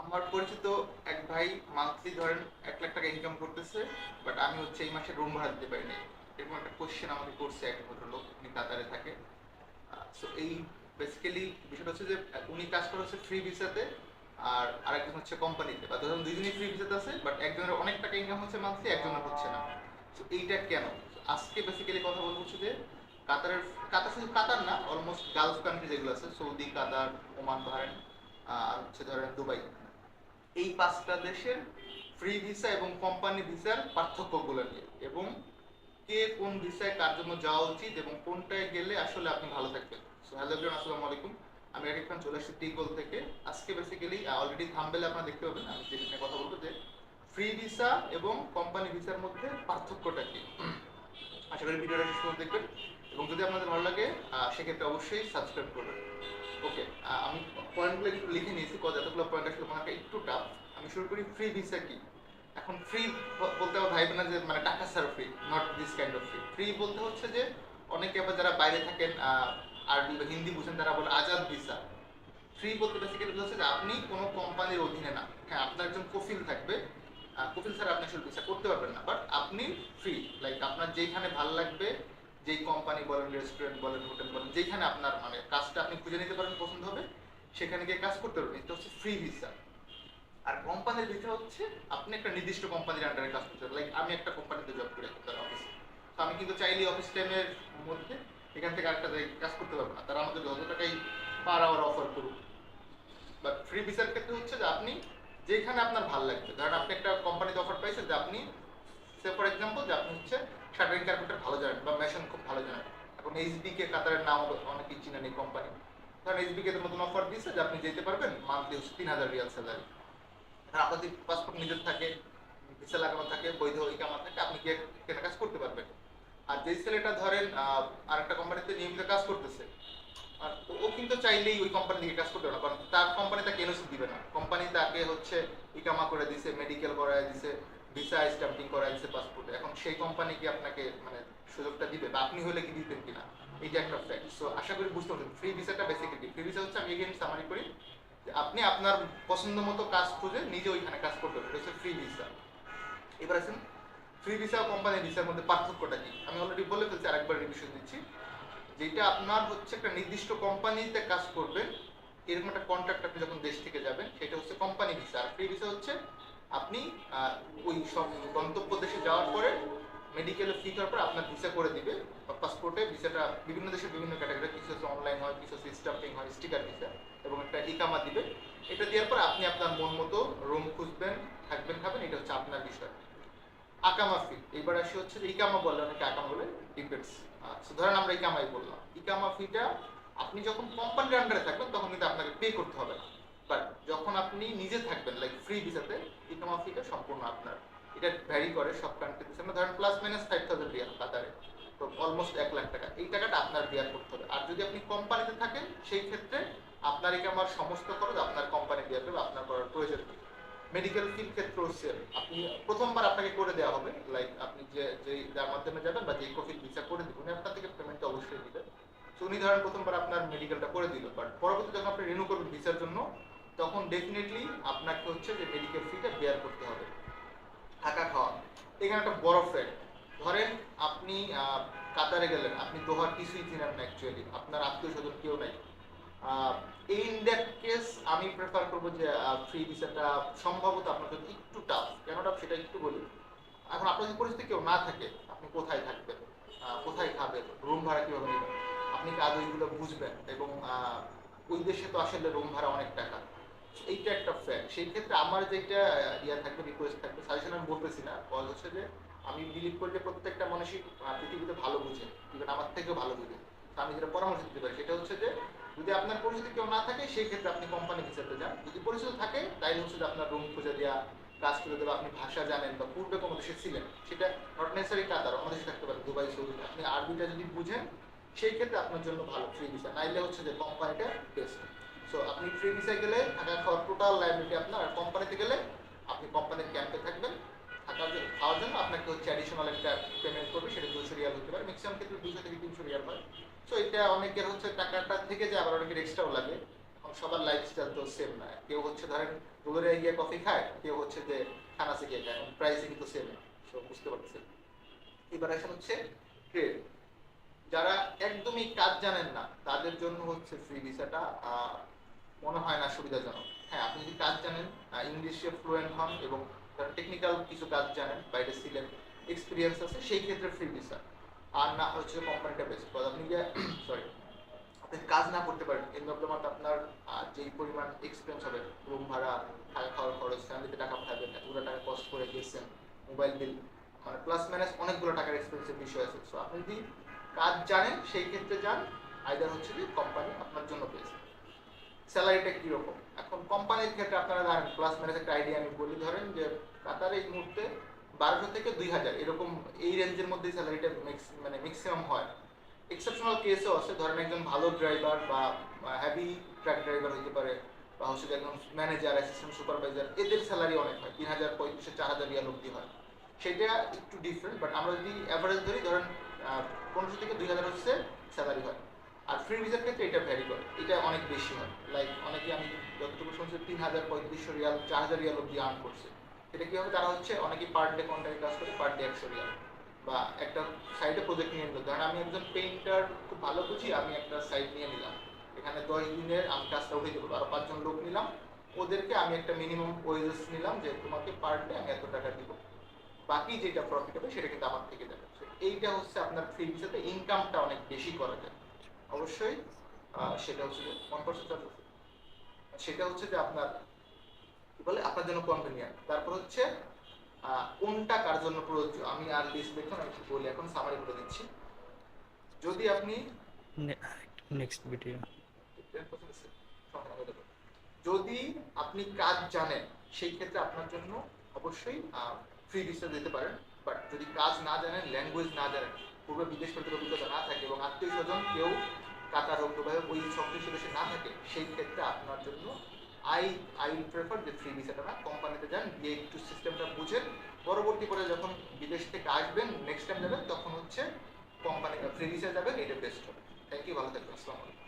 আমার পরিচিত এক ভাই মান্থলি ধরেন 1 লাখ টাকা ইনকাম করতেছে, বাট আমি হচ্ছে এই মাসে রুম ভাড়া দিতে পারিনি। এরকম একটা কোশ্চেন আমাকে করছে এক ভদ্রলোক, উনি কাতারে থাকে। সো এই বেসিক্যালি বিষয়টা হচ্ছে যে উনি কাজ করে হচ্ছে ফ্রি ভিসাতে, আর আরেকজন হচ্ছে কোম্পানিতে, বা ধরুন দুইজনই ফ্রি ভিসাতে আছে, বাট একজনের অনেক টাকা ইনকাম হচ্ছে মান্থলি, একজনের হচ্ছে না। সো এইটা কেন? আজকে বেসিক্যালি কথা বলবো হচ্ছে যে কাতারের, কাতার শুধু কাতার না, অলমোস্ট গালফ কান্ট্রি যেগুলো আছে, সৌদি, কাতার, ওমান, বাহরাইন, আর হচ্ছে ধরেন দুবাই, এই 5টা দেশের ফ্রি ভিসা এবং কোম্পানি ভিসার পার্থক্যগুলো নিয়ে, এবং কে কোন ভিসায় কার জন্য যাওয়া উচিত এবং কোনটায় গেলে আসলে আপনি ভালো থাকবেন। সো হ্যালো এভরিওয়ান, আসসালামু আলাইকুম। আমি রাকিব খান, চলে আসছি টিগোল থেকে। আজকে বেসিক্যালি অলরেডি থাম্বনেলে আপনারা দেখতে পাবেন আমি যে নিয়ে কথা বলবো, যে ফ্রি ভিসা এবং কোম্পানি ভিসার মধ্যে পার্থক্যটা কি। আশা করি ভিডিওটা শেষ পর্যন্ত দেখবেন, এবং যদি আপনাদের ভালো লাগে সেক্ষেত্রে অবশ্যই সাবস্ক্রাইব করবেন। ওকে, আমি পয়েন্টগুলো একটু লিখে নিয়েছি, যতগুলো পয়েন্ট আসলে মনে একটু টাফ। আমি শুরু করি, ফ্রি ভিসা কি। এখন ফ্রি বলতে আবার ভাইবে না যে মানে টাকা ছাড়া free, not this kind of free. Free বলতে হচ্ছে যে অনেকে আবার যারা বাইরে থাকেন, আরবি বা হিন্দি বুঝেন, তারা বলে আজাদ ভিসা। ফ্রি বলতে বেসিক্যালি হচ্ছে যে আপনি কোনো কোম্পানির অধীনে না। হ্যাঁ, আপনার একজন কফিল থাকবে, কফিল ছাড়া আপনি আসলে ভিসা করতে পারবেন না, বাট আপনি ফ্রি। লাইক আপনার যেইখানে ভালো লাগবে, যেই কোম্পানি বলেন, রেস্টুরেন্ট বলেন, হোটেল বলেন, যেখানে আপনার মানে কাজটা আপনি খুঁজে নিতে পারেন, পছন্দ হবে, সেখানে গিয়ে কাজ করতে পারবেন। এটা হচ্ছে ফ্রি ভিসা। আর কোম্পানির ভিসা হচ্ছে আপনি একটা নির্দিষ্ট কোম্পানির আন্ডারে কাজ করতে পারবেন। লাইক আমি একটা কোম্পানিতে জব করি, একটা অফিসে, তো আমি কিন্তু চাইলে অফিস টাইমের মধ্যে এখান থেকে আরেকটা জায়গায় কাজ করতে পারবো না, তারা আমাদের যত টাকাই পার আওয়ার অফার করুক। বাট ফ্রি ভিসার ক্ষেত্রে হচ্ছে যে আপনি যেখানে আপনার ভালো লাগবে, ধরেন আপনি একটা কোম্পানিতে অফার পাইছেন যে আপনি, সে ফর এক্সাম্পল, যে আপনি হচ্ছে শাটারিং কার্পেন্টার ভালো জানেন বা মেশিন খুব ভালো জানেন। এখন এইচবিকে, কাতারের নাম অনেকেই চিনেন এই কোম্পানি। ধরেন এইচবিকে নতুন অফার দিয়েছে যে আপনি যেতে পারবেন, মান্থলি হচ্ছে 3,000 রিয়াল স্যালারি। আপনার যদি পাসপোর্ট নিজের থাকে, ভিসা লাগানো থাকে, বৈধ ইকামা থাকে, আপনি গিয়ে কেনা কাজ করতে পারবেন। আর যে ছেলেটা ধরেন আরেকটা কোম্পানিতে নিয়মিত কাজ করতেছে, আর ও কিন্তু চাইলেই ওই কোম্পানি থেকে কাজ করতে পারে না, কারণ তার কোম্পানি তাকে এনওসি দিবে না। কোম্পানি তাকে হচ্ছে ইকামা করে দিছে, মেডিকেল করায় দিছে, ভিসা স্ট্যাম্পিং করায় দিছে পাসপোর্টে। এখন সেই কোম্পানি কি আপনাকে মানে সুযোগটা দিবে, বা আপনি হলে কি দিতেন কিনা, এইটা একটা ফ্যাক্ট। সো আশা করি বুঝতে পারছেন ফ্রি ভিসাটা বেসিক্যালি। ফ্রি ভিসা হচ্ছে, আমি এগেইন সামারি করি, যে আপনি আপনার পছন্দ মতো কাজ খুঁজে নিজে ওইখানে কাজ করতে পারবেন, এটা হচ্ছে ফ্রি ভিসা। এবার আসুন, ফ্রি ভিসা ও কোম্পানি ভিসার মধ্যে পার্থক্যটা কি। আমি অলরেডি বলে ফেলছি, আরেকবার রিভিশন দিচ্ছি। যেটা আপনার হচ্ছে একটা নির্দিষ্ট কোম্পানিতে কাজ করবেন, এরকম একটা কন্ট্রাক্ট আপনি যখন দেশ থেকে যাবেন, সেটা হচ্ছে কোম্পানি ভিসা। আর ফ্রি ভিসা হচ্ছে আপনি ওই সব গন্তব্য দেশে যাওয়ার পরে মেডিকেলে ফি করার পর আপনার ভিসা করে দিবে, পাসপোর্টে ভিসাটা বিভিন্ন দেশের বিভিন্ন ক্যাটাগরি, কিছু হচ্ছে অনলাইন হয়, কিছু হচ্ছে স্টাম্পিং হয়, স্টিকার ভিসা, এবং একটা ইকামা দিবে। এটা দেওয়ার পর আপনি আপনার মন মতো রুম খুঁজবেন, থাকবেন, খাবেন, এটা হচ্ছে আপনার বিষয়। আকামা ফি, এবার আসি হচ্ছে যে ইকামা বললে অনেকে আকামা বলে, ডিপেন্ডস। ধরেন আমরা ইকামাই বললাম, ইকামা ফিটা আপনি যখন কোম্পানির আন্ডারে থাকবেন তখন কিন্তু আপনাকে পে করতে হবে না, বাট যখন আপনি নিজে থাকবেন লাইক ফ্রি ভিসাতে, ইকামা ফিটা সম্পূর্ণ আপনার। এটা ভ্যারি করে সব কান্ট্রিতে। আমরা ধরেন প্লাস মাইনাস 5,000 রিয়াল কাতারে, তো অলমোস্ট 1 লাখ টাকা, এই টাকাটা আপনার বিয়ার করতে হবে। আর যদি আপনি কোম্পানিতে থাকেন, সেই ক্ষেত্রে আপনার ইকামার সমস্ত খরচ আপনার কোম্পানি বিয়ার করবে, আপনার করার প্রয়োজন নেই। মেডিকেল ফির ক্ষেত্রে হচ্ছে আপনি প্রথমবার আপনাকে করে দেওয়া হবে, লাইক আপনি যে যার মাধ্যমে যাবেন বা যেই কফিল ভিসা করে দিবেন, উনি আপনার থেকে পেমেন্টটা অবশ্যই দিবেন। তো উনি ধরেন প্রথমবার আপনার মেডিকেলটা করে দিল, বাট পরবর্তী যখন আপনি রিনিউ করবেন ভিসার জন্য, তখন ডেফিনেটলি আপনাকে হচ্ছে যে মেডিকেল ফিটা বেয়ার করতে হবে। থাকা খাওয়া, এখানে একটা বড় ফ্যাক্ট। ধরেন আপনি কাতারে গেলেন, আপনি দোহার কিছুই চিনেন না, অ্যাকচুয়ালি আপনার আত্মীয় স্বজন কেউ নাই। ইন দ্যাট কেস আমি প্রেফার করবো যে ফ্রি ভিসাটা সম্ভবত আপনার জন্য একটু টাফ। কেন টাফ সেটা একটু বলি। এখন আপনার যদি পরিস্থিতি কেউ না থাকে, আপনি কোথায় থাকবেন, কোথায় খাবেন, রুম ভাড়া কিভাবে নেবেন, আপনি কি আদৌ এগুলো বুঝবেন, এবং ওই দেশে তো আসলে রুম ভাড়া অনেক টাকা। এইটা একটা ফ্যাক্ট। সেই ক্ষেত্রে আমার যেটা ইয়া থাকবে, রিকোয়েস্ট থাকবে, সাজেশন আমি বলতেছি না, কজ হচ্ছে যে আমি বিলিভ করি যে প্রত্যেকটা মানুষই পৃথিবীতে ভালো বুঝে, ইভেন আমার থেকেও ভালো বুঝে। তো আমি যেটা পরামর্শ দিতে পারি সেটা হচ্ছে যে যদি আপনার পরিচিত কেউ না থাকে, সেই ক্ষেত্রে আপনি কোম্পানি ভিসাতে যান। যদি পরিচিত থাকে, তাইলে হচ্ছে যে আপনার রুম খুঁজে দেওয়া, কাজ করে দেওয়া, আপনি ভাষা জানেন বা পূর্বে কোনো দেশে ছিলেন, সেটা নট নেসেসারি কাতার, অন্য দেশে থাকতে পারে, দুবাই, সৌদি, আপনি আরবিটা যদি বুঝেন, সেই ক্ষেত্রে আপনার জন্য ভালো ফ্রি ভিসা। নাইলে হচ্ছে যে কোম্পানিটা বেস্ট। সো আপনি ফ্রি ভিসায় গেলে থাকা খাওয়ার টোটাল লাইবিলিটি আপনার, আর কোম্পানিতে গেলে আপনি কোম্পানির ক্যাম্পে থাকবেন, থাকার জন্য, খাওয়ার জন্য আপনাকে হচ্ছে অ্যাডিশনাল একটা পেমেন্ট করবে, সেটা 200 রিয়াল হতে পারে, ম্যাক্সিমাম ক্ষেত্রে 200 থেকে 300 রিয়াল হয়। সো এটা অনেকের হচ্ছে টাকাটা থেকে যায়, আবার অনেকের এক্সট্রাও লাগে। এখন সবার লাইফস্টাইল তো সেম না, কেউ হচ্ছে ধরেন রোলেরিয়া গিয়ে কফি খায়, কেউ হচ্ছে যে খানাসে গিয়ে খায়, প্রাইসিং তো সেম, সব বুঝতে পারতেছেন। এবার আসেন হচ্ছে ট্রেড। যারা একদমই কাজ জানেন না তাদের জন্য হচ্ছে ফ্রি ভিসাটা মনে হয় না সুবিধাজনক। হ্যাঁ, আপনি যদি কাজ জানেন, ইংলিশে ফ্লুয়েন্ট হন এবং টেকনিক্যাল কিছু কাজ জানেন, বাইরে ছিলেন, এক্সপিরিয়েন্স আছে, সেই ক্ষেত্রে ফ্রি ভিসা। আর না হচ্ছে কোম্পানিটা বেস্ট, আপনি গিয়ে সরি আপনি কাজ না করতে পারেন, এন্ড অফ দ্য মান্থ আপনার যেই পরিমাণ এক্সপেন্স হবে, রুম ভাড়া, থাকা খাওয়ার খরচ, ফ্যামিলিতে টাকা পাঠাবেন, এতগুলো টাকা কস্ট করে গেছেন, মোবাইল বিল, মানে প্লাস মাইনাস অনেকগুলো টাকার এক্সপেন্সের বিষয় আছে। সো আপনি যদি কাজ জানেন সেই ক্ষেত্রে যান, আইদার হচ্ছে যে কোম্পানি আপনার জন্য বেস্ট। স্যালারিটা কিরকম, এখন কোম্পানির ক্ষেত্রে আপনারা জানেন, প্লাস মাইনাস একটা আইডিয়া আমি বলি, ধরেন যে কাতারে এই মুহূর্তে 1200 থেকে 2000 এরকম এই রেঞ্জের মধ্যেই স্যালারিটা মানে ম্যাক্সিমাম হয়। এক্সেপশনাল কেসও আছে, ধরেন একজন ভালো ড্রাইভার বা হেভি ট্রাক ড্রাইভার হতে পারে, বা হচ্ছে একজন ম্যানেজার, অ্যাসিস্ট্যান্ট সুপারভাইজার, এদের স্যালারি অনেক হয়, 3000, 3500, 4000 রিয়াল অব্দি হয়। সেটা একটু ডিফারেন্ট, বাট আমরা যদি অ্যাভারেজ ধরি, ধরেন 1500 থেকে 2000 হচ্ছে স্যালারি হয়। আর ফ্রি ভিসার ক্ষেত্রে এটা ভ্যারি করে, এটা অনেক বেশি হয়। লাইক অনেকে, আমি যতটুকু শুনছি, 3000, 3500 রিয়াল, 4000 রিয়াল অব্দি আর্ন করছে। সেটা কি হবে, তারা হচ্ছে অনেকে পার ডে কন্ট্রাক্ট কাজ করে, পার ডে 100 রিয়াল, বা একটা সাইডে প্রজেক্ট নিয়ে নিল। ধরেন আমি একজন পেইন্টার, খুব ভালো বুঝি, আমি একটা সাইট নিয়ে নিলাম, এখানে 10 দিনের আমি কাজটা উঠে দেবো, আরো 5 জন লোক নিলাম, ওদেরকে আমি একটা মিনিমাম ওয়েজেস নিলাম যে তোমাকে পার ডে আমি এত টাকা দিব, বাকি যেটা প্রফিট হবে সেটা কিন্তু আমার থেকে যাবে। এইটা হচ্ছে আপনার ফ্রি ভিসাতে ইনকামটা অনেক বেশি করা যায়। অবশ্যই সেটা হচ্ছে যে 1% চার্জ, সেটা হচ্ছে যে আপনার কি বলে, আপনার জন্য কনভেনিয়েন্ট। তারপর হচ্ছে কোনটা কার জন্য প্রযোজ্য, আমি আর লিস্ট দেখুন, আমি বলি, এখন সামারি করে দিচ্ছি। যদি আপনি নেক্সট ভিডিও, যদি আপনি কাজ জানেন, সেই ক্ষেত্রে আপনার জন্য অবশ্যই ফ্রি ভিসা দিতে পারেন। বাট যদি কাজ না জানেন, ল্যাঙ্গুয়েজ না জানেন, পূর্বে বিদেশ ভারতের অভিজ্ঞতা না থাকে, এবং আত্মীয় স্বজন কেউ কাতার হোক, দুবাই হোক, ওই সংশ্লিষ্ট দেশে না থাকে, সেই ক্ষেত্রে আপনার জন্য আই আই প্রেফার যে ফ্রি ভিসাটা না, কোম্পানিতে যান, গিয়ে একটু সিস্টেমটা বুঝেন, পরবর্তী পরে যখন বিদেশ থেকে আসবেন, নেক্সট টাইম যাবেন, তখন হচ্ছে কোম্পানি ফ্রি ভিসা যাবেন, এটা বেস্ট হবে। থ্যাংক ইউ, ভালো থাকবেন, আসসালামু আলাইকুম।